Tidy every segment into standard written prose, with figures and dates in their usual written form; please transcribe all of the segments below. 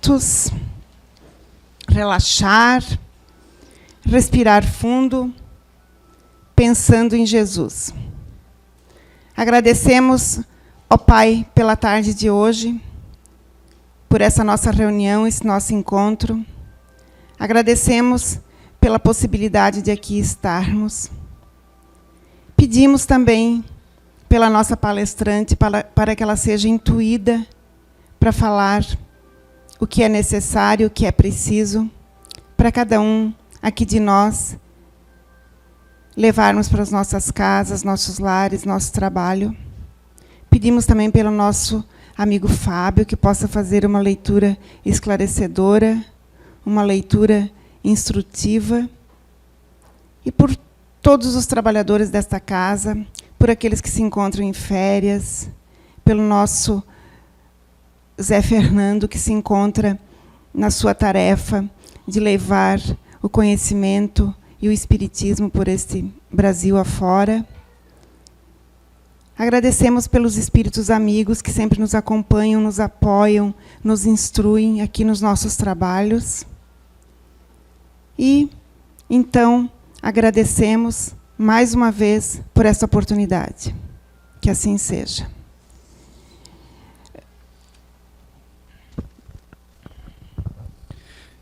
quietos, relaxar, respirar fundo, pensando em Jesus. Agradecemos, ó Pai, pela tarde de hoje, por essa nossa reunião, esse nosso encontro. Agradecemos pela possibilidade de aqui estarmos. Pedimos também pela nossa palestrante, para que ela seja intuída para falar o que é necessário, o que é preciso, para cada um aqui de nós levarmos para as nossas casas, nossos lares, nosso trabalho. Pedimos também pelo nosso amigo Fábio, que possa fazer uma leitura esclarecedora, uma leitura instrutiva, e por todos os trabalhadores desta casa, por aqueles que se encontram em férias, pelo nosso Zé Fernando, que se encontra na sua tarefa de levar o conhecimento e o espiritismo por este Brasil afora. Agradecemos pelos espíritos amigos que sempre nos acompanham, nos apoiam, nos instruem aqui nos nossos trabalhos. E, então, agradecemos mais uma vez por esta oportunidade. Que assim seja.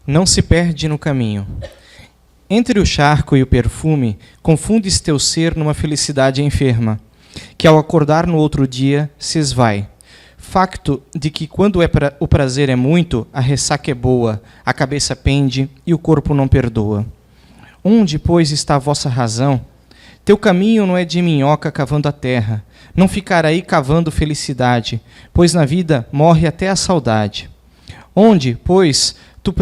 Não se perde no caminho. Entre o charco e o perfume, confundes teu ser numa felicidade enferma, que ao acordar no outro dia se esvai. Facto de que quando o prazer é muito, a ressaca é boa, a cabeça pende e o corpo não perdoa. Onde, pois, está a vossa razão? Teu caminho não é de minhoca cavando a terra, não ficar aí cavando felicidade, pois na vida morre até a saudade. Onde, pois, tu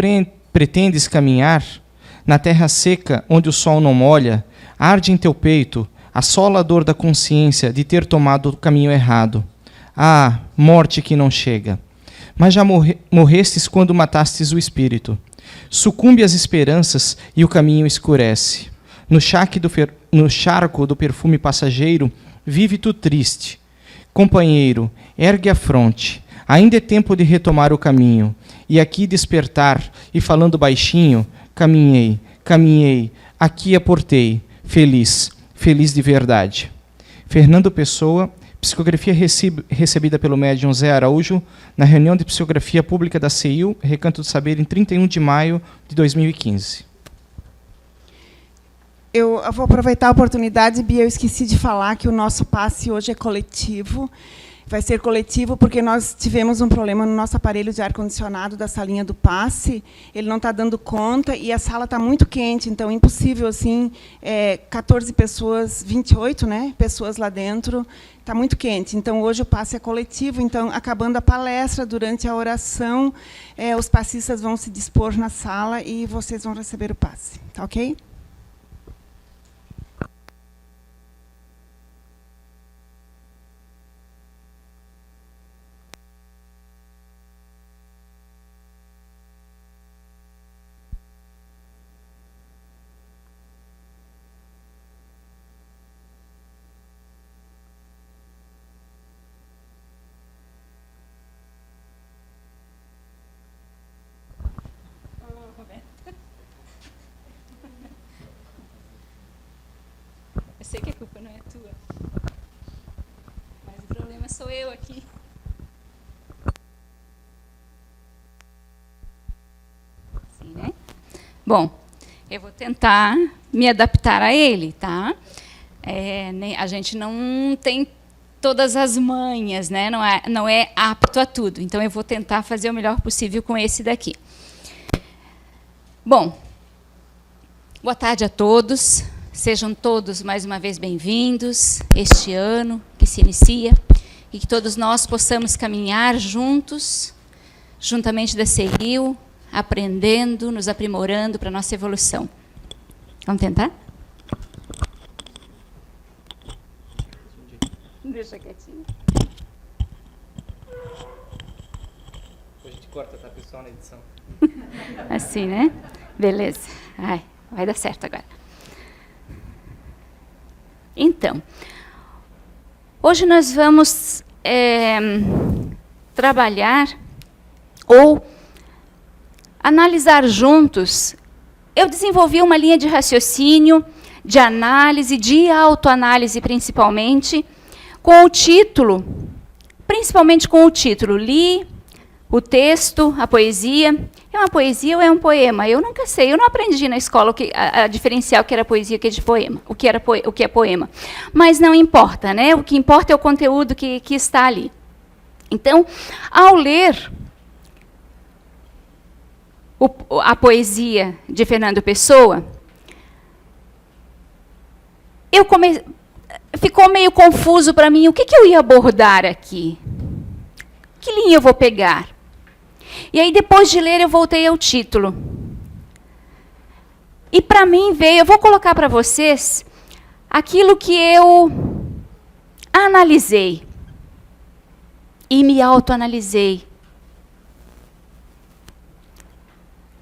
pretendes caminhar? Na terra seca, onde o sol não molha, arde em teu peito, assola a dor da consciência de ter tomado o caminho errado. Ah, morte que não chega! Mas já morrestes quando matastes o espírito. Sucumbe às esperanças e o caminho escurece. No charco do perfume passageiro, vive tu triste. Companheiro, ergue a fronte. Ainda é tempo de retomar o caminho. E aqui despertar, e falando baixinho, caminhei, caminhei, aqui aportei, feliz, feliz de verdade. Fernando Pessoa, psicografia recebida pelo médium Zé Araújo, na reunião de psicografia pública da CEIU, Recanto do Saber, em 31 de maio de 2015. Eu vou aproveitar a oportunidade, Bia, eu esqueci de falar que o nosso passe hoje é coletivo. Vai ser coletivo porque nós tivemos um problema no nosso aparelho de ar-condicionado da salinha do passe. Ele não está dando conta e a sala está muito quente, então é impossível, assim, 14 pessoas, 28, né, pessoas lá dentro, está muito quente. Então, hoje o passe é coletivo, então, acabando a palestra, durante a oração, os passistas vão se dispor na sala e vocês vão receber o passe. Tá ok? Eu sei que a culpa não é tua, mas o problema sou eu aqui. Assim, né? Bom, eu vou tentar me adaptar a ele, tá? A gente não tem todas as manhas, né? Não é apto a tudo. Então, eu vou tentar fazer o melhor possível com esse daqui. Bom, boa tarde a todos. Sejam todos, mais uma vez, bem-vindos este ano que se inicia e que todos nós possamos caminhar juntos, juntamente da CEIU, aprendendo, nos aprimorando para a nossa evolução. Vamos tentar? Deixa quietinho. A gente corta, tá, pessoal, na edição. Assim, né? Beleza. Ai, vai dar certo agora. Então, hoje nós vamos trabalhar ou analisar juntos, eu desenvolvi uma linha de raciocínio, de análise, de autoanálise principalmente, com o título, principalmente com o título, li o texto, a poesia. É uma poesia ou é um poema? Eu nunca sei, eu não aprendi na escola a diferenciar o que era poesia e o que é de poema, o que é poema. Mas não importa, né? O que importa é o conteúdo que está ali. Então, ao ler a poesia de Fernando Pessoa, ficou meio confuso para mim o que eu ia abordar aqui. Que linha eu vou pegar? E aí, depois de ler, eu voltei ao título. E para mim veio, eu vou colocar para vocês aquilo que eu analisei e me autoanalisei.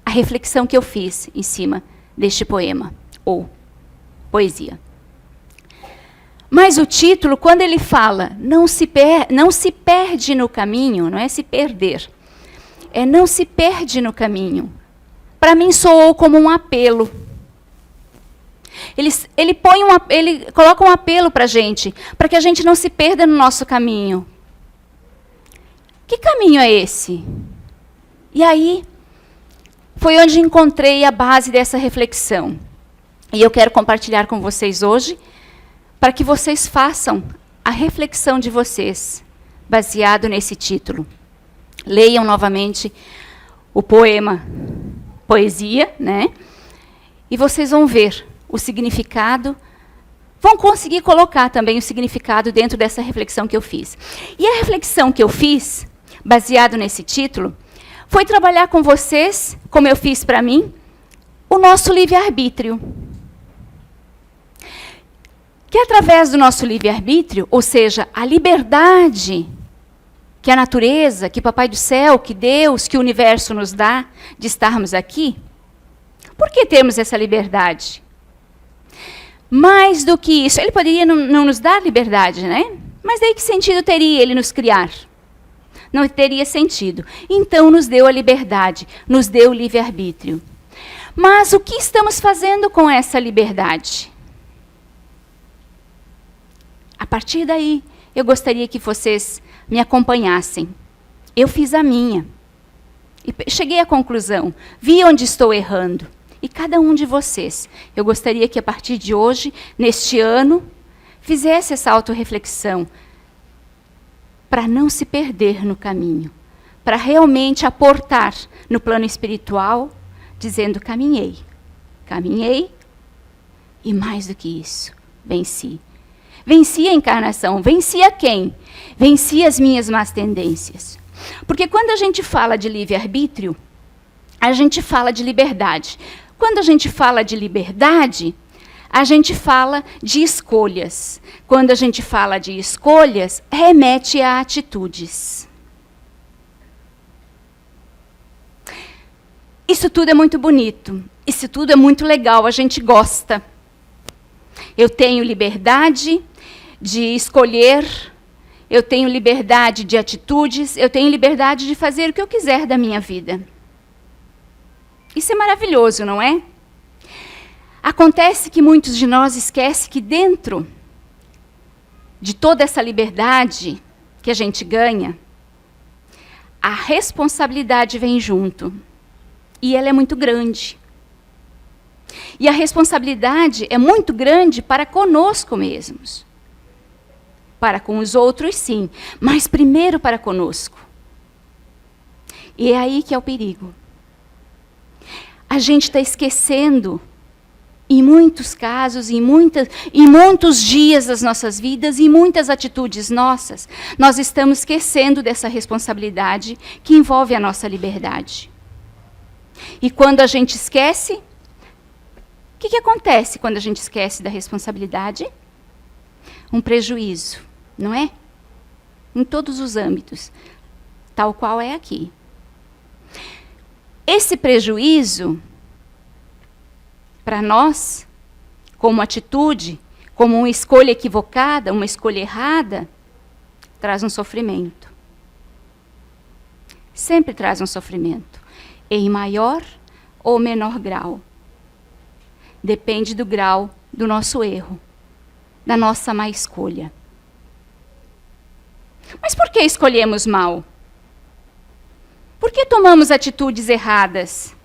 A reflexão que eu fiz em cima deste poema, ou poesia. Mas o título, quando ele fala, não se perde no caminho, não é se perder, é não se perde no caminho. Para mim soou como um apelo. Ele coloca um apelo para a gente, para que a gente não se perda no nosso caminho. Que caminho é esse? E aí, foi onde encontrei a base dessa reflexão. E eu quero compartilhar com vocês hoje, para que vocês façam a reflexão de vocês, baseado nesse título. Leiam novamente o poema, poesia, né? E vocês vão ver o significado, vão conseguir colocar também o significado dentro dessa reflexão que eu fiz. E a reflexão que eu fiz, baseado nesse título, foi trabalhar com vocês, como eu fiz para mim, o nosso livre-arbítrio. Que através do nosso livre-arbítrio, ou seja, a liberdade que a natureza, que o Papai do Céu, que Deus, que o universo nos dá de estarmos aqui, por que temos essa liberdade? Mais do que isso, ele poderia não nos dar liberdade, né? Mas daí que sentido teria ele nos criar? Não teria sentido. Então nos deu a liberdade, nos deu o livre-arbítrio. Mas o que estamos fazendo com essa liberdade? A partir daí, eu gostaria que vocês me acompanhassem. Eu fiz a minha. E cheguei à conclusão. Vi onde estou errando. E cada um de vocês, eu gostaria que a partir de hoje, neste ano, fizesse essa autorreflexão para não se perder no caminho. Para realmente aportar no plano espiritual, dizendo, caminhei. Caminhei e mais do que isso, venci. Venci a encarnação. Venci a quem? Venci as minhas más tendências. Porque quando a gente fala de livre-arbítrio, a gente fala de liberdade. Quando a gente fala de liberdade, a gente fala de escolhas. Quando a gente fala de escolhas, remete a atitudes. Isso tudo é muito bonito. Isso tudo é muito legal, a gente gosta. Eu tenho liberdade de escolher, eu tenho liberdade de atitudes, eu tenho liberdade de fazer o que eu quiser da minha vida. Isso é maravilhoso, não é? Acontece que muitos de nós esquecem que dentro de toda essa liberdade que a gente ganha, a responsabilidade vem junto. E ela é muito grande. E a responsabilidade é muito grande para conosco mesmos. Para com os outros, sim, mas primeiro para conosco. E é aí que é o perigo. A gente está esquecendo, em muitos casos, em muitos dias das nossas vidas, em muitas atitudes nossas, nós estamos esquecendo dessa responsabilidade que envolve a nossa liberdade. E quando a gente esquece, o que acontece quando a gente esquece da responsabilidade? Um prejuízo, não é? Em todos os âmbitos, tal qual é aqui. Esse prejuízo, para nós, como atitude, como uma escolha equivocada, uma escolha errada, traz um sofrimento. Sempre traz um sofrimento. em maior ou menor grau. Depende do grau do nosso erro, da nossa má escolha. Mas por que escolhemos mal? Por que tomamos atitudes erradas?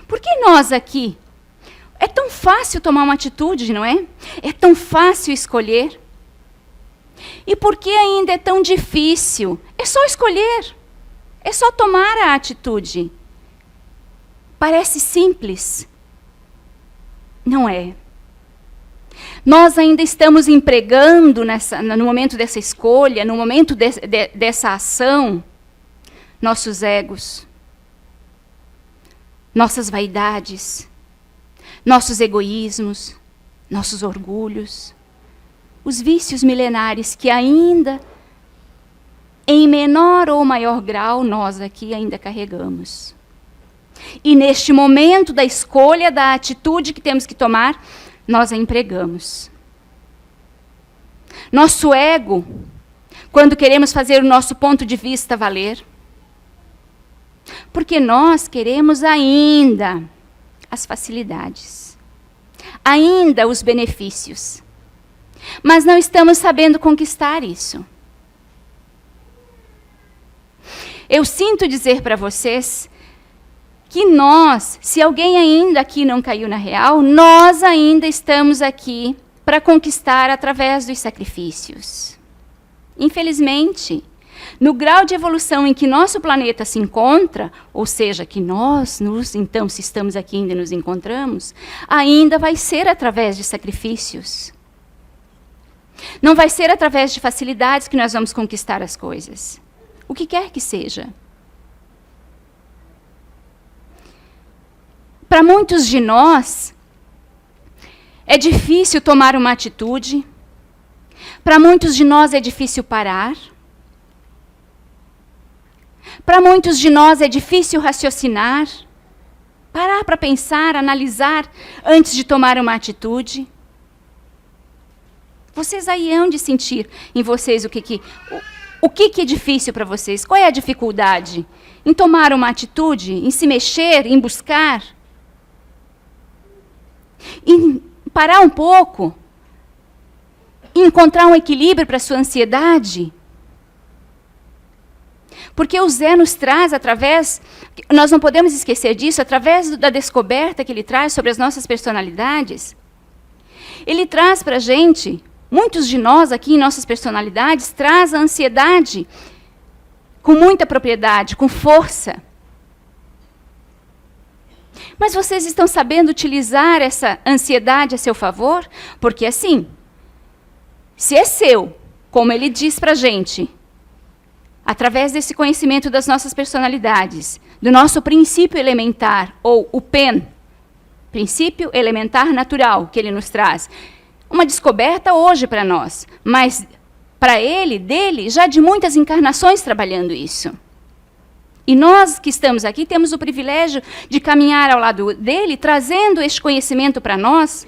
Por que nós aqui? É tão fácil tomar uma atitude, não é? É tão fácil escolher. E por que ainda é tão difícil? É só escolher. É só tomar a atitude. Parece simples. Não é. Nós ainda estamos empregando no momento dessa escolha, no momento dessa ação, nossos egos, nossas vaidades, nossos egoísmos, nossos orgulhos, os vícios milenares que ainda, em menor ou maior grau, nós aqui ainda carregamos. E neste momento da escolha, da atitude que temos que tomar, nós a empregamos. Nosso ego, quando queremos fazer o nosso ponto de vista valer, porque nós queremos ainda as facilidades, ainda os benefícios, mas não estamos sabendo conquistar isso. Eu sinto dizer para vocês que nós, se alguém ainda aqui não caiu na real, nós ainda estamos aqui para conquistar através dos sacrifícios. Infelizmente, no grau de evolução em que nosso planeta se encontra, ou seja, que nós, então, se estamos aqui ainda nos encontramos, ainda vai ser através de sacrifícios. Não vai ser através de facilidades que nós vamos conquistar as coisas. O que quer que seja. Para muitos de nós, é difícil tomar uma atitude. Para muitos de nós é difícil parar. Para muitos de nós é difícil raciocinar. Parar para pensar, analisar, antes de tomar uma atitude. Vocês aí hão de sentir em vocês o que é difícil para vocês. Qual é a dificuldade? Em tomar uma atitude, em se mexer, em buscar. Em parar um pouco, encontrar um equilíbrio para a sua ansiedade. Porque o Zé nos traz através, nós não podemos esquecer disso, através da descoberta que ele traz sobre as nossas personalidades. Ele traz para a gente, muitos de nós aqui em nossas personalidades, traz a ansiedade com muita propriedade, com força. Mas vocês estão sabendo utilizar essa ansiedade a seu favor? Porque assim, se é seu, como ele diz para a gente, através desse conhecimento das nossas personalidades, do nosso princípio elementar, ou o PEN, princípio elementar natural, que ele nos traz, uma descoberta hoje para nós, mas para ele, dele, já de muitas encarnações trabalhando isso. E nós que estamos aqui temos o privilégio de caminhar ao lado dele, trazendo este conhecimento para nós,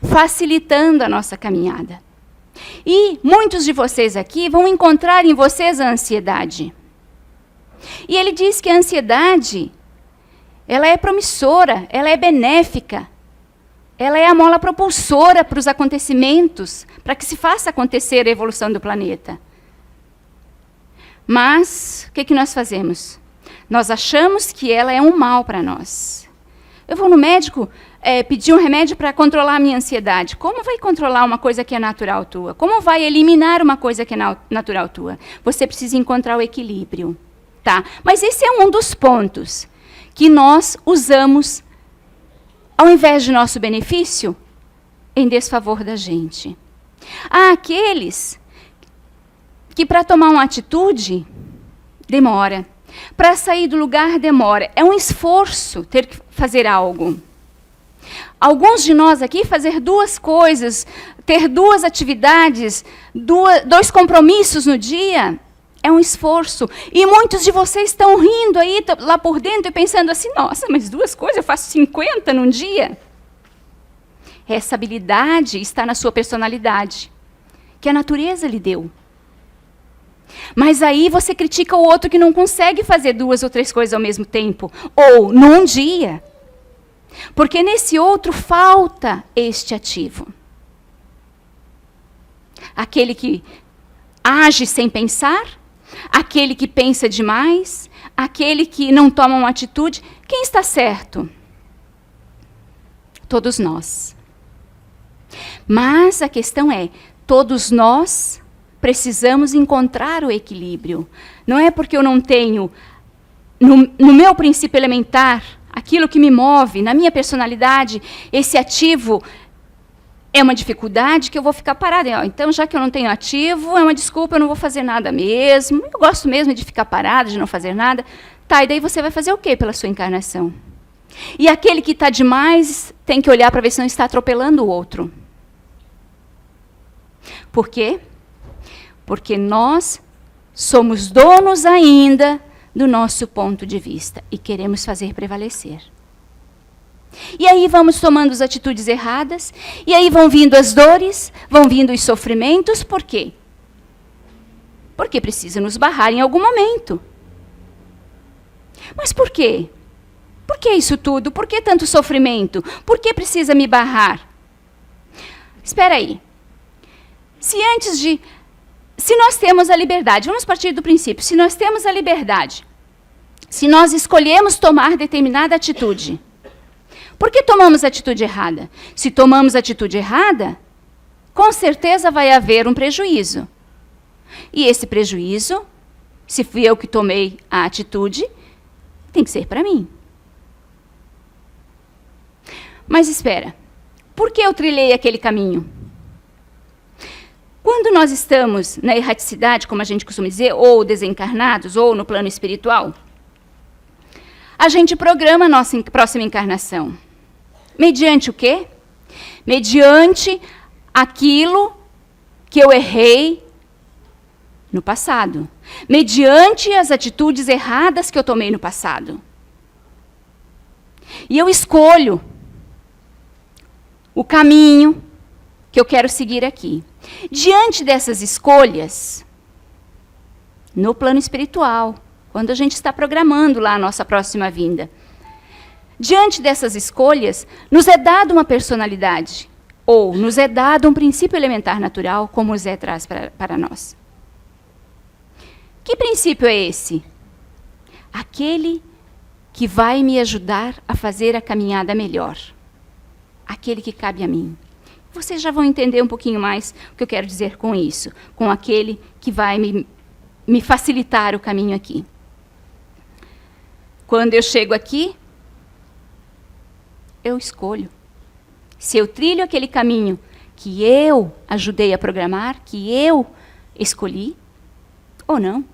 facilitando a nossa caminhada. E muitos de vocês aqui vão encontrar em vocês a ansiedade. E ele diz que a ansiedade, ela é promissora, ela é benéfica, ela é a mola propulsora para os acontecimentos, para que se faça acontecer a evolução do planeta. Mas, o que nós fazemos? Nós achamos que ela é um mal para nós. Eu vou no médico pedir um remédio para controlar a minha ansiedade. Como vai controlar uma coisa que é natural tua? Como vai eliminar uma coisa que é natural tua? Você precisa encontrar o equilíbrio. Tá? Mas esse é um dos pontos que nós usamos, ao invés de nosso benefício, em desfavor da gente. Há aqueles que para tomar uma atitude, demora. Para sair do lugar, demora. É um esforço ter que fazer algo. Alguns de nós aqui, fazer duas coisas, ter duas atividades, dois compromissos no dia, é um esforço. E muitos de vocês estão rindo aí, lá por dentro, e pensando assim, nossa, mas duas coisas, eu faço 50 num dia? Essa habilidade está na sua personalidade, que a natureza lhe deu. Mas aí você critica o outro que não consegue fazer 2 ou 3 coisas ao mesmo tempo, ou num dia. Porque nesse outro falta este ativo. Aquele que age sem pensar, aquele que pensa demais, aquele que não toma uma atitude. Quem está certo? Todos nós. Mas a questão é, todos nós precisamos encontrar o equilíbrio. Não é porque eu não tenho, no meu princípio elementar, aquilo que me move, na minha personalidade, esse ativo é uma dificuldade que eu vou ficar parada. Então, já que eu não tenho ativo, é uma desculpa, eu não vou fazer nada mesmo. Eu gosto mesmo de ficar parada, de não fazer nada. Tá, e daí você vai fazer o quê pela sua encarnação? E aquele que está demais tem que olhar para ver se não está atropelando o outro. Por quê? Porque nós somos donos ainda do nosso ponto de vista e queremos fazer prevalecer. E aí vamos tomando as atitudes erradas, e aí vão vindo as dores, vão vindo os sofrimentos. Por quê? Porque precisa nos barrar em algum momento. Mas por quê? Por que isso tudo? Por que tanto sofrimento? Por que precisa me barrar? Espera aí. Se nós temos a liberdade, vamos partir do princípio, se nós temos a liberdade, se nós escolhemos tomar determinada atitude, por que tomamos a atitude errada? Se tomamos a atitude errada, com certeza vai haver um prejuízo. E esse prejuízo, se fui eu que tomei a atitude, tem que ser para mim. Mas espera, por que eu trilhei aquele caminho? Quando nós estamos na erraticidade, como a gente costuma dizer, ou desencarnados, ou no plano espiritual, a gente programa a nossa próxima encarnação. Mediante o quê? Mediante aquilo que eu errei no passado. Mediante as atitudes erradas que eu tomei no passado. E eu escolho o caminho que eu quero seguir aqui. Diante dessas escolhas, no plano espiritual, quando a gente está programando lá a nossa próxima vinda, diante dessas escolhas, nos é dada uma personalidade, ou nos é dado um princípio elementar natural, como o Zé traz para nós. Que princípio é esse? Aquele que vai me ajudar a fazer a caminhada melhor. Aquele que cabe a mim. Vocês já vão entender um pouquinho mais o que eu quero dizer com isso, com aquele que vai me facilitar o caminho aqui. Quando eu chego aqui, eu escolho. Se eu trilho aquele caminho que eu ajudei a programar, que eu escolhi, ou não.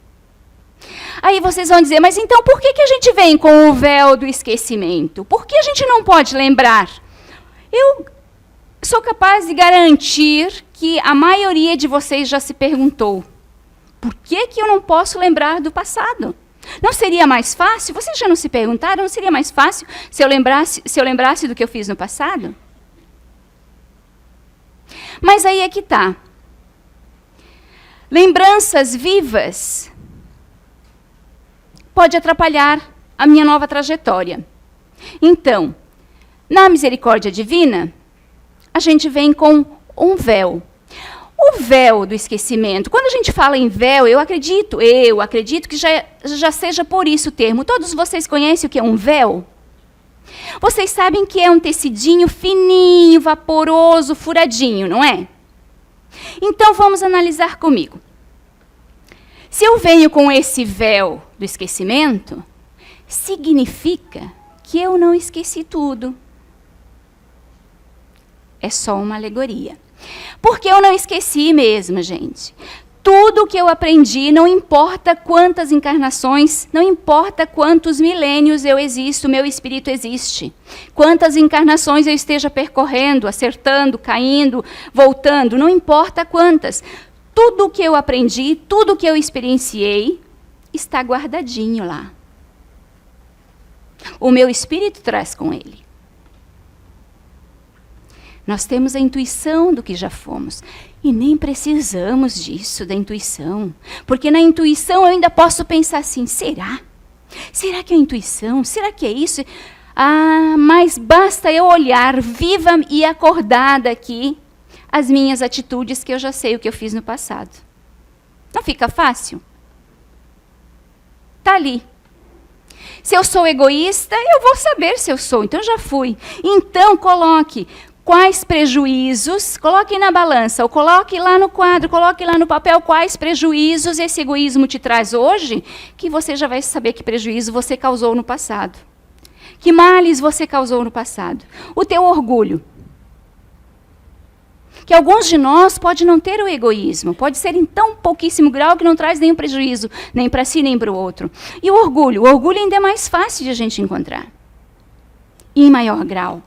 Aí vocês vão dizer, mas então por que a gente vem com o véu do esquecimento? Por que a gente não pode lembrar? Eu sou capaz de garantir que a maioria de vocês já se perguntou, por que eu não posso lembrar do passado? Não seria mais fácil? Vocês já não se perguntaram? Não seria mais fácil se eu lembrasse do que eu fiz no passado? Mas aí é que está. Lembranças vivas pode atrapalhar a minha nova trajetória. Então, na misericórdia divina, a gente vem com um véu. O véu do esquecimento. Quando a gente fala em véu, eu acredito que já seja por isso o termo. Todos vocês conhecem o que é um véu? Vocês sabem que é um tecidinho fininho, vaporoso, furadinho, não é? Então, vamos analisar comigo. Se eu venho com esse véu do esquecimento, significa que eu não esqueci tudo. É só uma alegoria. Porque eu não esqueci mesmo, gente. Tudo o que eu aprendi, não importa quantas encarnações, não importa quantos milênios eu existo, meu espírito existe. Quantas encarnações eu esteja percorrendo, acertando, caindo, voltando, não importa quantas. Tudo o que eu aprendi, tudo o que eu experienciei, está guardadinho lá. O meu espírito traz com ele. Nós temos a intuição do que já fomos. E nem precisamos disso, da intuição. Porque na intuição eu ainda posso pensar assim, será? Será que é intuição? Será que é isso? Ah, mas basta eu olhar viva e acordada aqui as minhas atitudes que eu já sei o que eu fiz no passado. Não fica fácil? Está ali. Se eu sou egoísta, eu vou saber se eu sou. Então, já fui. Então, coloque quais prejuízos, coloque na balança, ou coloque lá no quadro, coloque lá no papel quais prejuízos esse egoísmo te traz hoje, que você já vai saber que prejuízo você causou no passado. Que males você causou no passado. O teu orgulho. Que alguns de nós pode não ter o egoísmo, pode ser em tão pouquíssimo grau que não traz nenhum prejuízo, nem para si, nem para o outro. E o orgulho ainda é mais fácil de a gente encontrar. E em maior grau.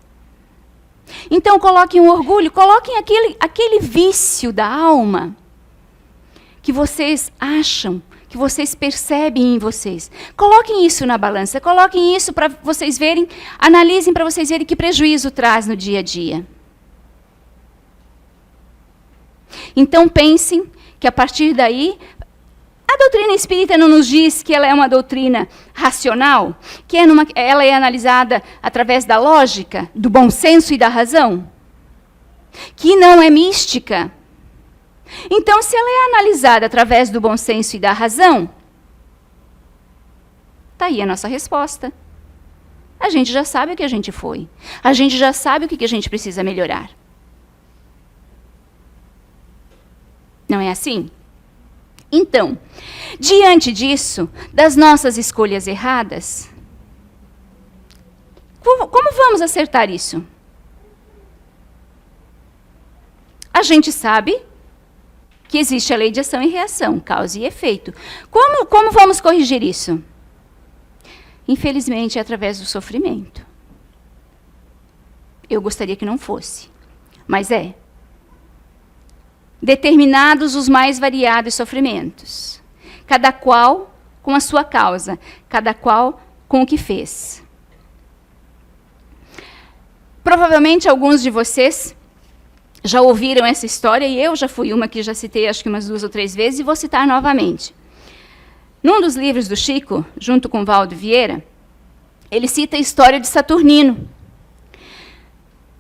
Então, coloquem o orgulho, coloquem aquele vício da alma que vocês acham, que vocês percebem em vocês. Coloquem isso na balança, coloquem isso para vocês verem, analisem para vocês verem que prejuízo traz no dia a dia. Então, pensem que a partir daí, a doutrina espírita não nos diz que ela é uma doutrina racional, que ela é analisada através da lógica, do bom senso e da razão, que não é mística. Então, se ela é analisada através do bom senso e da razão, está aí a nossa resposta. A gente já sabe o que a gente foi. A gente já sabe o que a gente precisa melhorar. Não é assim? Então, diante disso, das nossas escolhas erradas, como vamos acertar isso? A gente sabe que existe a lei de ação e reação, causa e efeito. Como vamos corrigir isso? Infelizmente, é através do sofrimento. Eu gostaria que não fosse, mas é. Determinados os mais variados sofrimentos, cada qual com a sua causa, cada qual com o que fez. Provavelmente alguns de vocês já ouviram essa história, e eu já fui uma que já citei acho que umas 2 ou 3 vezes, e vou citar novamente. Num dos livros do Chico, junto com Valdo Vieira, ele cita a história de Saturnino.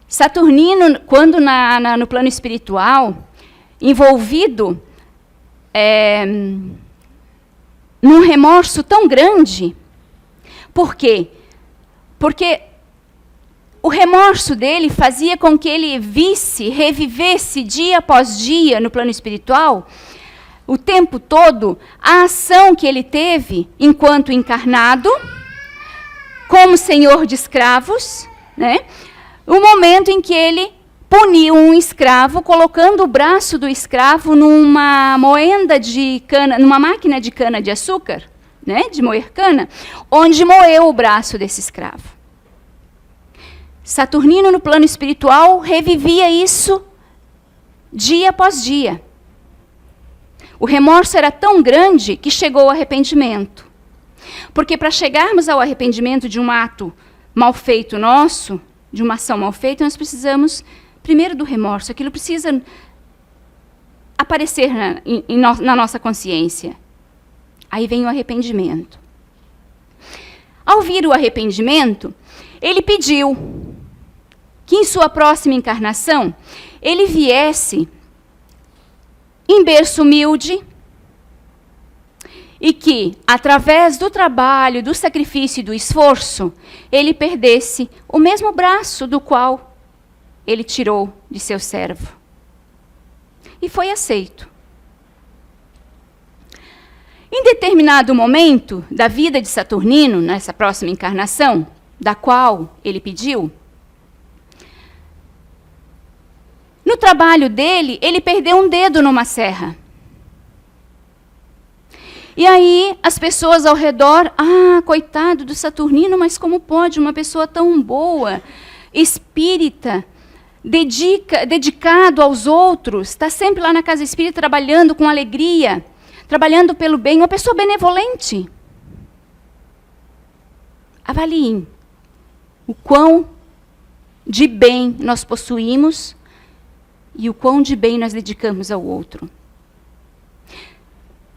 Saturnino, quando no plano espiritual, envolvido num remorso tão grande. Por quê? Porque o remorso dele fazia com que ele revivesse dia após dia no plano espiritual, o tempo todo, a ação que ele teve enquanto encarnado, como senhor de escravos, né? O momento em que ele puniu um escravo, colocando o braço do escravo numa moenda de cana, numa máquina de cana de açúcar, né, de moer cana, onde moeu o braço desse escravo. Saturnino, no plano espiritual, revivia isso dia após dia. O remorso era tão grande que chegou ao arrependimento. Porque para chegarmos ao arrependimento de um ato mal feito nosso, de uma ação mal feita, nós precisamos primeiro do remorso, aquilo precisa aparecer na nossa consciência. Aí vem o arrependimento. Ao vir o arrependimento, ele pediu que em sua próxima encarnação, ele viesse em berço humilde e que, através do trabalho, do sacrifício e do esforço, ele perdesse o mesmo braço do qual ele tirou de seu servo. E foi aceito. Em determinado momento da vida de Saturnino, nessa próxima encarnação, da qual ele pediu, no trabalho dele, ele perdeu um dedo numa serra. E aí, as pessoas ao redor, coitado do Saturnino, mas como pode uma pessoa tão boa, espírita, dedicado aos outros, está sempre lá na casa espírita trabalhando com alegria, trabalhando pelo bem, uma pessoa benevolente. Avaliem o quão de bem nós possuímos e o quão de bem nós dedicamos ao outro.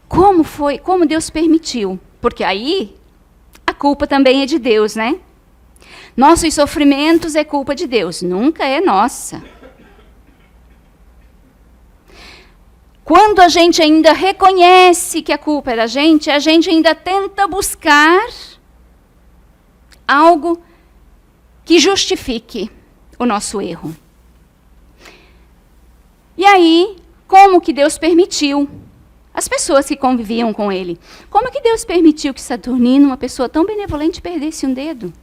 Como Deus permitiu? Porque aí a culpa também é de Deus, né? Nossos sofrimentos é culpa de Deus, nunca é nossa. Quando a gente ainda reconhece que a culpa é da gente, a gente ainda tenta buscar algo que justifique o nosso erro. E aí, como que Deus permitiu? As pessoas que conviviam com ele. Como que Deus permitiu que Saturnino, uma pessoa tão benevolente, perdesse um dedo?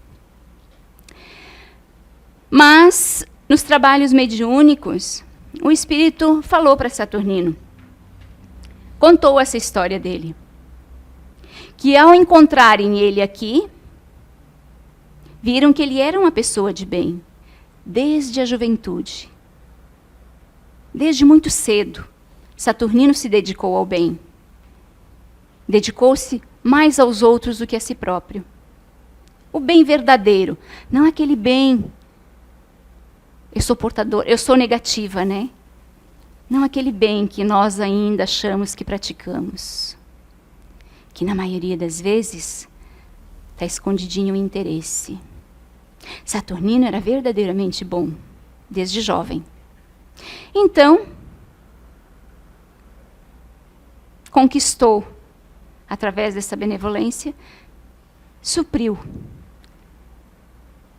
Mas, nos trabalhos mediúnicos, o Espírito falou para Saturnino, contou essa história dele, que ao encontrarem ele aqui, viram que ele era uma pessoa de bem, desde a juventude. Desde muito cedo, Saturnino se dedicou ao bem. Dedicou-se mais aos outros do que a si próprio. O bem verdadeiro, não aquele bem... eu sou negativa, né? Não aquele bem que nós ainda achamos que praticamos. Que na maioria das vezes está escondidinho o interesse. Saturnino era verdadeiramente bom, desde jovem. Então, conquistou, através dessa benevolência, supriu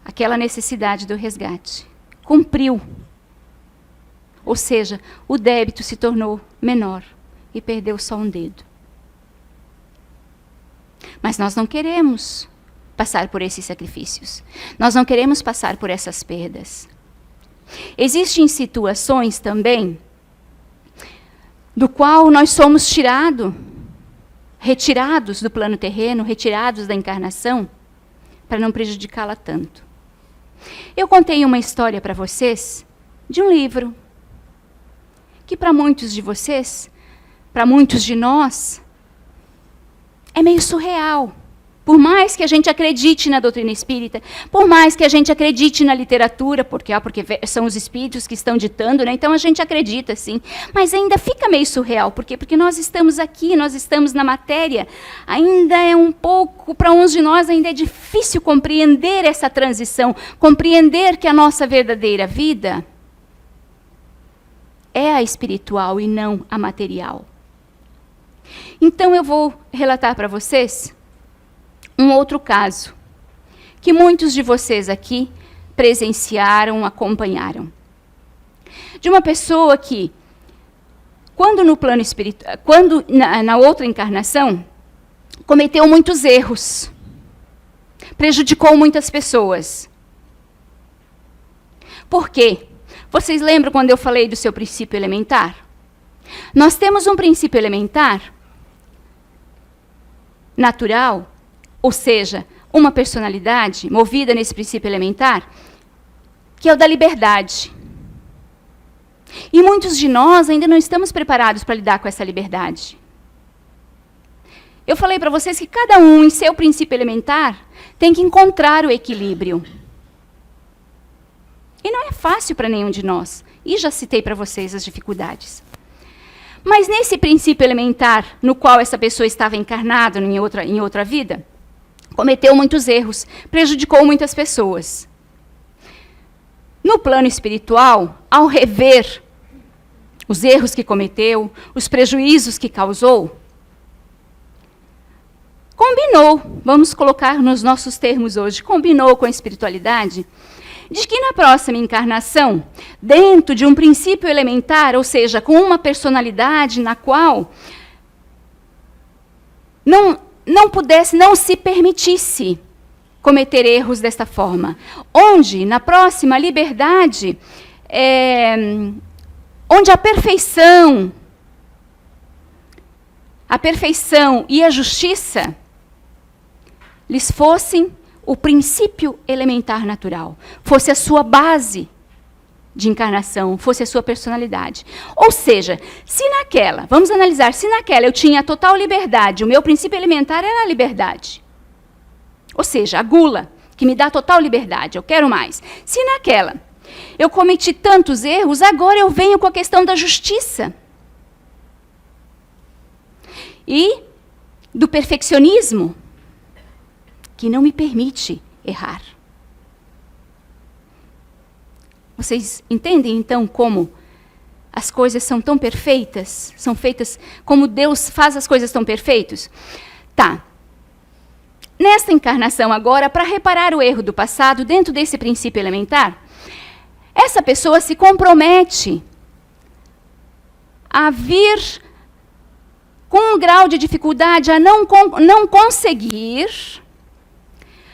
aquela necessidade do resgate. Cumpriu. Ou seja, o débito se tornou menor e perdeu só um dedo. Mas nós não queremos passar por esses sacrifícios. Nós não queremos passar por essas perdas. Existem situações também do qual nós somos retirados do plano terreno, retirados da encarnação, para não prejudicá-la tanto. Eu contei uma história para vocês de um livro que para muitos de vocês, para muitos de nós, é meio surreal. Por mais que a gente acredite na doutrina espírita, por mais que a gente acredite na literatura, porque são os espíritos que estão ditando, né? Então a gente acredita, sim. Mas ainda fica meio surreal. Por quê? Porque nós estamos aqui, nós estamos na matéria. Ainda é um pouco, para uns de nós, ainda é difícil compreender essa transição, compreender que a nossa verdadeira vida é a espiritual e não a material. Então eu vou relatar para vocês um outro caso, que muitos de vocês aqui presenciaram, acompanharam. De uma pessoa que, quando no plano espiritual, quando na outra encarnação, cometeu muitos erros, prejudicou muitas pessoas. Por quê? Vocês lembram quando eu falei do seu princípio elementar? Nós temos um princípio elementar natural, ou seja, uma personalidade movida nesse princípio elementar, que é o da liberdade. E muitos de nós ainda não estamos preparados para lidar com essa liberdade. Eu falei para vocês que cada um, em seu princípio elementar, tem que encontrar o equilíbrio. E não é fácil para nenhum de nós. E já citei para vocês as dificuldades. Mas nesse princípio elementar, no qual essa pessoa estava encarnada em outra vida, cometeu muitos erros, prejudicou muitas pessoas. No plano espiritual, ao rever os erros que cometeu, os prejuízos que causou, combinou, vamos colocar nos nossos termos hoje, combinou com a espiritualidade, de que na próxima encarnação, dentro de um princípio elementar, ou seja, com uma personalidade na qual não se permitisse cometer erros desta forma. Onde, na próxima liberdade, onde a perfeição e a justiça lhes fossem o princípio elementar natural, fosse a sua base de encarnação, fosse a sua personalidade. Ou seja, se naquela, vamos analisar, se naquela eu tinha total liberdade, o meu princípio elementar era a liberdade. Ou seja, a gula, que me dá total liberdade, eu quero mais. Se naquela eu cometi tantos erros, agora eu venho com a questão da justiça. E do perfeccionismo, que não me permite errar. Vocês entendem, então, como as coisas são tão perfeitas? São feitas como Deus faz as coisas tão perfeitas? Tá. Nesta encarnação agora, para reparar o erro do passado, dentro desse princípio elementar, essa pessoa se compromete a vir com um grau de dificuldade a não conseguir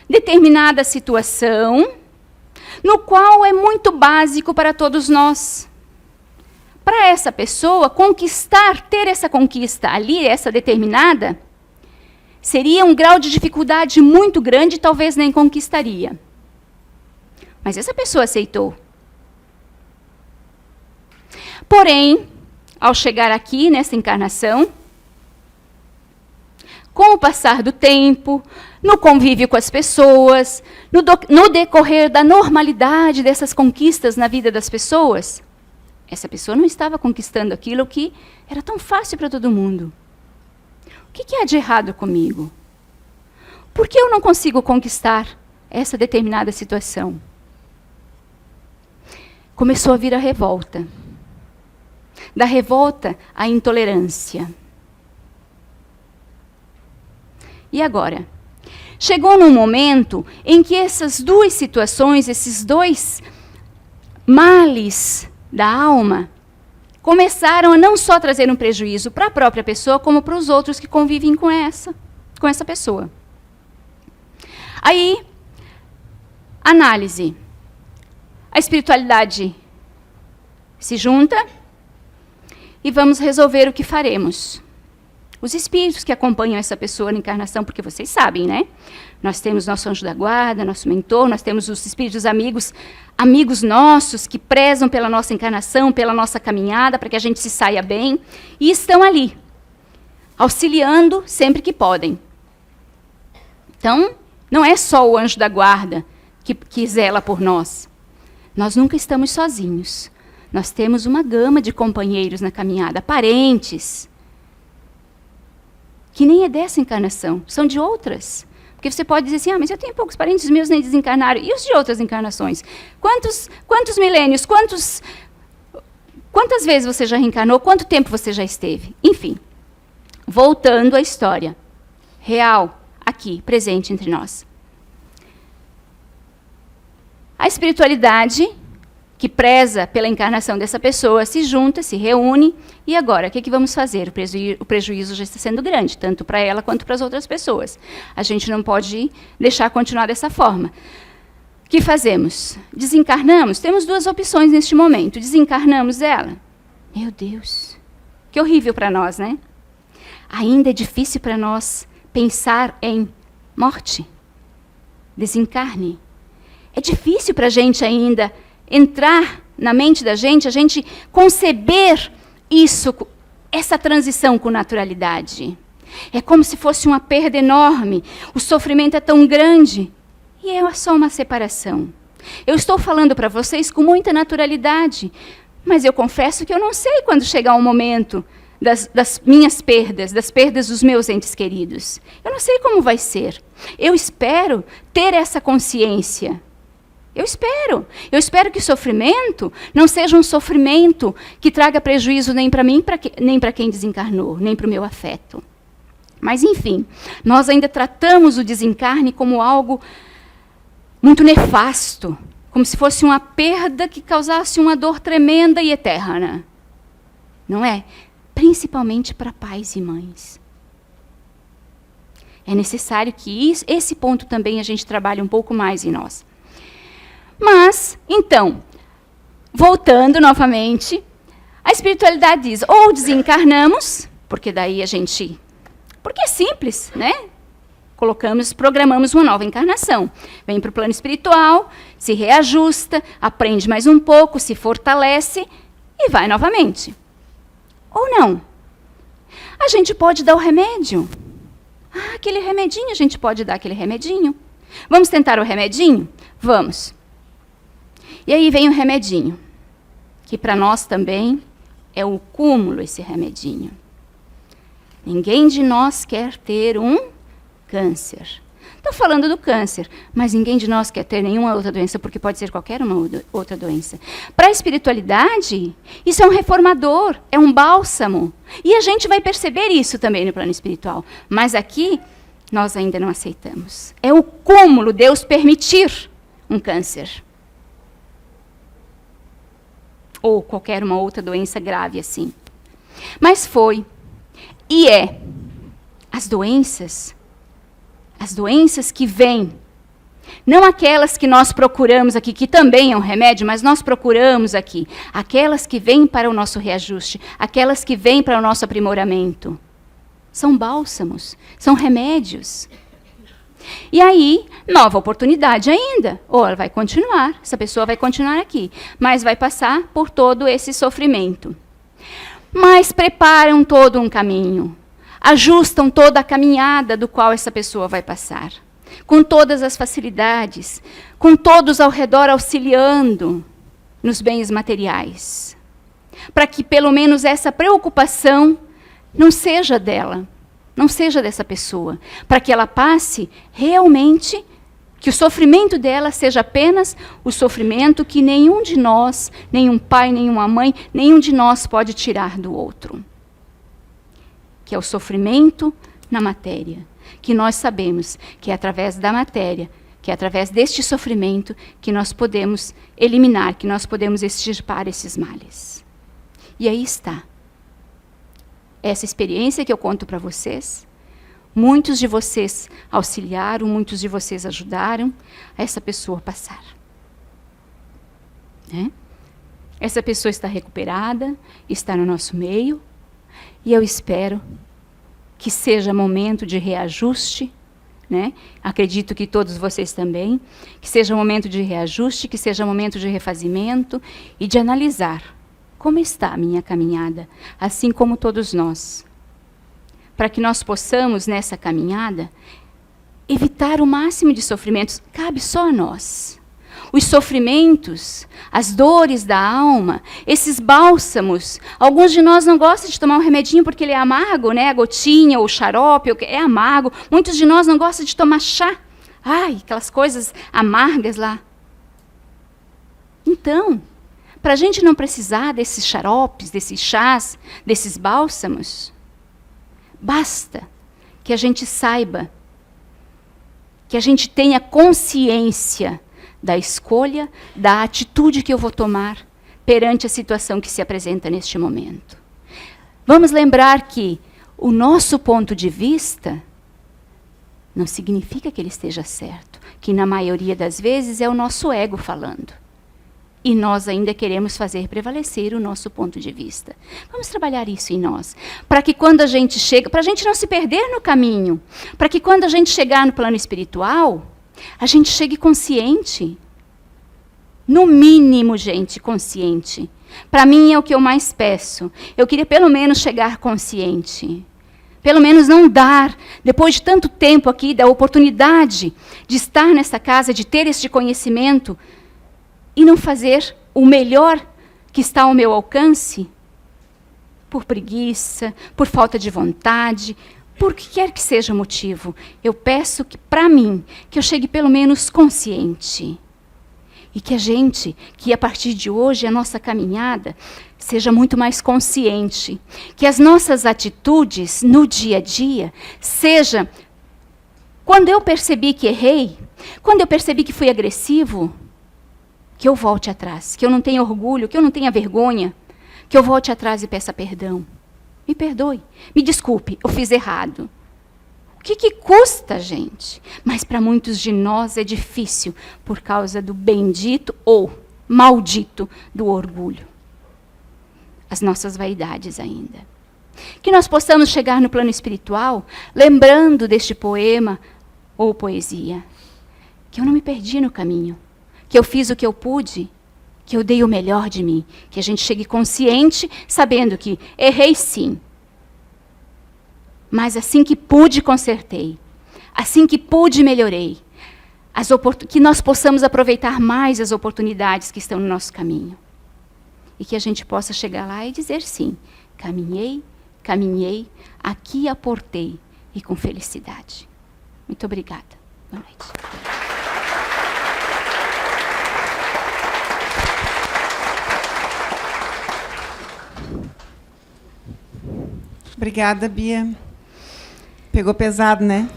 determinada situação, no qual é muito básico para todos nós. Para essa pessoa, conquistar, ter essa conquista ali, essa determinada, seria um grau de dificuldade muito grande, talvez nem conquistaria. Mas essa pessoa aceitou. Porém, ao chegar aqui, nessa encarnação, com o passar do tempo, no convívio com as pessoas, no decorrer da normalidade dessas conquistas na vida das pessoas, essa pessoa não estava conquistando aquilo que era tão fácil para todo mundo. O que há de errado comigo? Por que eu não consigo conquistar essa determinada situação? Começou a vir a revolta. Da revolta à intolerância. E agora? Chegou num momento em que essas duas situações, esses dois males da alma, começaram a não só trazer um prejuízo para a própria pessoa, como para os outros que convivem com essa pessoa. Aí, análise. A espiritualidade se junta e vamos resolver o que faremos. Os espíritos que acompanham essa pessoa na encarnação, porque vocês sabem, né? Nós temos nosso anjo da guarda, nosso mentor, nós temos os espíritos amigos nossos que prezam pela nossa encarnação, pela nossa caminhada, para que a gente se saia bem, e estão ali, auxiliando sempre que podem. Então, não é só o anjo da guarda que zela por nós. Nós nunca estamos sozinhos. Nós temos uma gama de companheiros na caminhada, parentes, que nem é dessa encarnação, são de outras. Porque você pode dizer assim, mas eu tenho poucos parentes, os meus nem desencarnaram. E os de outras encarnações? Quantos milênios, quantas vezes você já reencarnou, quanto tempo você já esteve? Enfim, voltando à história real, aqui, presente entre nós. A espiritualidade, que preza pela encarnação dessa pessoa, se junta, se reúne, e agora, o que vamos fazer? O prejuízo já está sendo grande, tanto para ela quanto para as outras pessoas. A gente não pode deixar continuar dessa forma. O que fazemos? Desencarnamos? Temos duas opções neste momento. Desencarnamos ela. Meu Deus, que horrível para nós, né? Ainda é difícil para nós pensar em morte, desencarne. É difícil para a gente ainda entrar na mente da gente, a gente conceber isso, essa transição com naturalidade. É como se fosse uma perda enorme. O sofrimento é tão grande. E é só uma separação. Eu estou falando para vocês com muita naturalidade, mas eu confesso que eu não sei quando chegar o momento das minhas perdas, das perdas dos meus entes queridos. Eu não sei como vai ser. Eu espero ter essa consciência. Eu espero que o sofrimento não seja um sofrimento que traga prejuízo nem para mim, nem para quem desencarnou, nem para o meu afeto. Mas, enfim, nós ainda tratamos o desencarne como algo muito nefasto, como se fosse uma perda que causasse uma dor tremenda e eterna. Não é? Principalmente para pais e mães. É necessário que esse ponto também a gente trabalhe um pouco mais em nós. Mas, então, voltando novamente, a espiritualidade diz, ou desencarnamos, porque daí a gente... Porque é simples, né? Programamos uma nova encarnação. Vem para o plano espiritual, se reajusta, aprende mais um pouco, se fortalece e vai novamente. Ou não. A gente pode dar o remédio. Aquele remedinho, a gente pode dar aquele remedinho. Vamos tentar o remedinho? Vamos. E aí vem o remedinho, que para nós também é o cúmulo esse remedinho. Ninguém de nós quer ter um câncer. Estou falando do câncer, mas ninguém de nós quer ter nenhuma outra doença, porque pode ser qualquer uma outra doença. Para a espiritualidade, isso é um reformador, é um bálsamo. E a gente vai perceber isso também no plano espiritual. Mas aqui, nós ainda não aceitamos. É o cúmulo Deus permitir um câncer. Ou qualquer uma outra doença grave assim. Mas foi, e é, as doenças que vêm, não aquelas que nós procuramos aqui, que também é um remédio, mas nós procuramos aqui, aquelas que vêm para o nosso reajuste, aquelas que vêm para o nosso aprimoramento. São bálsamos, são remédios. E aí, nova oportunidade ainda. Ou ela vai continuar, essa pessoa vai continuar aqui, mas vai passar por todo esse sofrimento. Mas preparam todo um caminho, ajustam toda a caminhada do qual essa pessoa vai passar, com todas as facilidades, com todos ao redor auxiliando nos bens materiais, para que pelo menos essa preocupação não seja dela, não seja dessa pessoa, para que ela passe realmente, que o sofrimento dela seja apenas o sofrimento que nenhum de nós, nenhum pai, nenhuma mãe, nenhum de nós pode tirar do outro. Que é o sofrimento na matéria, que nós sabemos que é através da matéria, que é através deste sofrimento que nós podemos eliminar, que nós podemos extirpar esses males. E aí está. Essa experiência que eu conto para vocês, muitos de vocês auxiliaram, muitos de vocês ajudaram a essa pessoa passar. Né? Essa pessoa está recuperada, está no nosso meio, e eu espero que seja momento de reajuste, né? Acredito que todos vocês também, que seja momento de reajuste, que seja momento de refazimento e de analisar como está a minha caminhada, assim como todos nós. Para que nós possamos, nessa caminhada, evitar o máximo de sofrimentos, cabe só a nós. Os sofrimentos, as dores da alma, esses bálsamos. Alguns de nós não gostam de tomar um remedinho porque ele é amargo, né? A gotinha ou o xarope é amargo. Muitos de nós não gostam de tomar chá. Ai, aquelas coisas amargas lá. Então, para a gente não precisar desses xaropes, desses chás, desses bálsamos, basta que a gente saiba, que a gente tenha consciência da escolha, da atitude que eu vou tomar perante a situação que se apresenta neste momento. Vamos lembrar que o nosso ponto de vista não significa que ele esteja certo, que na maioria das vezes é o nosso ego falando. E nós ainda queremos fazer prevalecer o nosso ponto de vista. Vamos trabalhar isso em nós, para que quando a gente chega, para a gente não se perder no caminho, para que quando a gente chegar no plano espiritual, a gente chegue consciente. No mínimo, gente, consciente. Para mim é o que eu mais peço. Eu queria pelo menos chegar consciente. Pelo menos não dar, depois de tanto tempo aqui, da oportunidade de estar nessa casa, de ter este conhecimento, e não fazer o melhor que está ao meu alcance, por preguiça, por falta de vontade, por que quer que seja o motivo. Eu peço que, para mim, que eu chegue pelo menos consciente. E que a partir de hoje, a nossa caminhada seja muito mais consciente. Que as nossas atitudes no dia a dia seja, quando eu percebi que errei, quando eu percebi que fui agressivo, que eu volte atrás, que eu não tenha orgulho, que eu não tenha vergonha, que eu volte atrás e peça perdão. Me perdoe, me desculpe, eu fiz errado. O que custa, gente? Mas para muitos de nós é difícil, por causa do bendito ou maldito do orgulho. As nossas vaidades ainda. Que nós possamos chegar no plano espiritual, lembrando deste poema ou poesia, que eu não me perdi no caminho, que eu fiz o que eu pude, que eu dei o melhor de mim, que a gente chegue consciente, sabendo que errei sim, mas assim que pude, consertei, assim que pude, melhorei, que nós possamos aproveitar mais as oportunidades que estão no nosso caminho. E que a gente possa chegar lá e dizer sim, caminhei, aqui aportei, e com felicidade. Muito obrigada. Boa noite. Obrigada, Bia. Pegou pesado, né?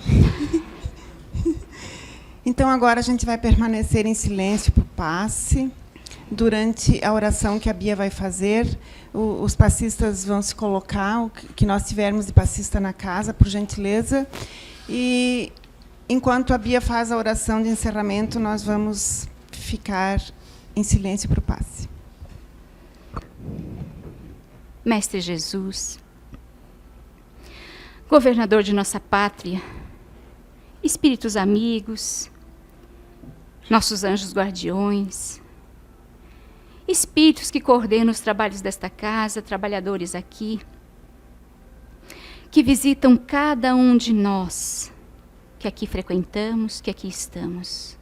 Então, agora a gente vai permanecer em silêncio para o passe. Durante a oração que a Bia vai fazer, os passistas vão se colocar, o que nós tivermos de passista na casa, por gentileza. E, enquanto a Bia faz a oração de encerramento, nós vamos ficar em silêncio para o passe. Mestre Jesus, governador de nossa pátria, espíritos amigos, nossos anjos guardiões, espíritos que coordenam os trabalhos desta casa, trabalhadores aqui, que visitam cada um de nós, que aqui frequentamos, que aqui estamos,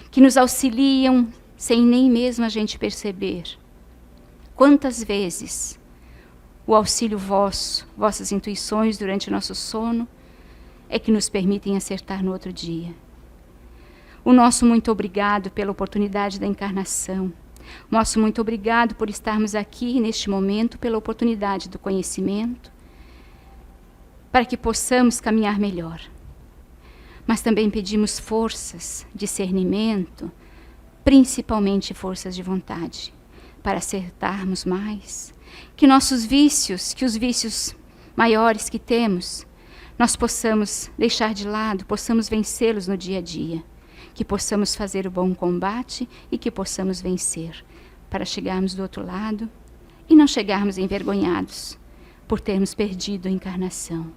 que nos auxiliam sem nem mesmo a gente perceber. Quantas vezes o auxílio vosso, vossas intuições durante o nosso sono, é que nos permitem acertar no outro dia. O nosso muito obrigado pela oportunidade da encarnação. Nosso muito obrigado por estarmos aqui neste momento, pela oportunidade do conhecimento, para que possamos caminhar melhor. Mas também pedimos forças, discernimento, principalmente forças de vontade, para acertarmos mais, que nossos vícios, que os vícios maiores que temos, nós possamos deixar de lado, possamos vencê-los no dia a dia, que possamos fazer o bom combate e que possamos vencer, para chegarmos do outro lado e não chegarmos envergonhados por termos perdido a encarnação.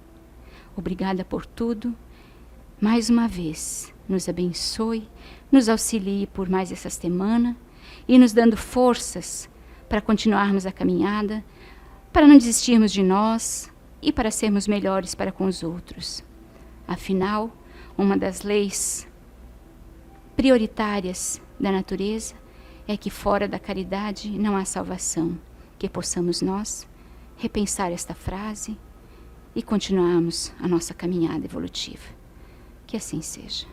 Obrigada por tudo. Mais uma vez, nos abençoe, nos auxilie por mais essa semana e nos dando forças para continuarmos a caminhada, para não desistirmos de nós e para sermos melhores para com os outros. Afinal, uma das leis prioritárias da natureza é que fora da caridade não há salvação. Que possamos nós repensar esta frase e continuarmos a nossa caminhada evolutiva. Que assim seja.